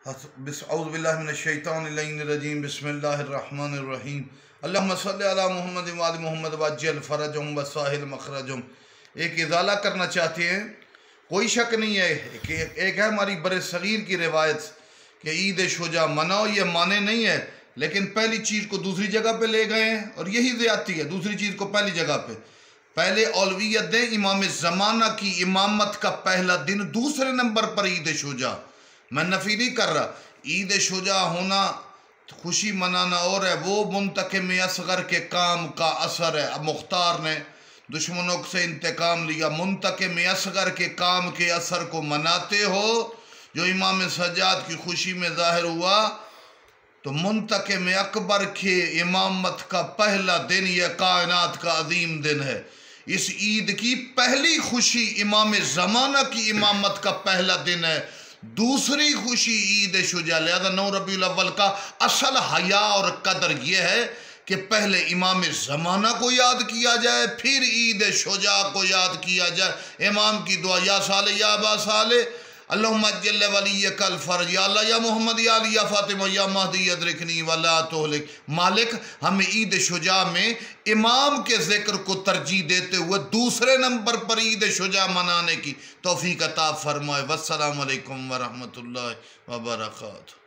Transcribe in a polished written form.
اعوذ باللہ من الشیطان الرجیم بسم اللہ الرحمن الرحیم اللہم صلی علی محمد وآل محمد وعجل فرجہم وساہل مخرجہم۔ ایک ازالہ کرنا چاہتے ہیں، کوئی شک نہیں ہے کہ ایک ہے ہماری بر صغیر کی روایت کہ عید شجاع مناؤ، یہ مانے نہیں ہے، لیکن پہلی چیز کو دوسری جگہ پہ لے گئے ہیں اور یہی زیادتی ہے، دوسری چیز کو پہلی جگہ پہ۔ پہلے اولویت دیں امام زمانہ کی امامت کا پہلا دن، دوسرے نمبر پر عید شجاع۔ میں نفی نہیں کر رہا، عید شجاع ہونا، خوشی منانا اور ہے، وہ منتقم اصغر کے کام کا اثر ہے۔ اب مختار نے دشمنوں سے انتقام لیا، منتقم اصغر کے کام کے اثر کو مناتے ہو جو امام سجاد کی خوشی میں ظاہر ہوا، تو منتقم اکبر کے امامت کا پہلا دن یہ کائنات کا عظیم دن ہے۔ اس عید کی پہلی خوشی امام زمانہ کی امامت کا پہلا دن ہے، دوسری خوشی عید شجاع۔ لہذا 9 ربیع الاول کا اصل حیا اور قدر یہ ہے کہ پہلے امام زمانہ کو یاد کیا جائے، پھر عید شجاع کو یاد کیا جائے۔ امام کی دعا، یا صالح یا ابا صالح اللہم اجل ولیک الفرج، یا اللہ یا محمد یا علی یا فاطمہ یا مہدی ادرکنی ولا تہلک۔ مالک ہمیں عید شجاع میں امام کے ذکر کو ترجیح دیتے ہوئے دوسرے نمبر پر عید شجاع منانے کی توفیق عطا فرمائے۔ والسلام علیکم ورحمۃ اللہ وبرکاتہ۔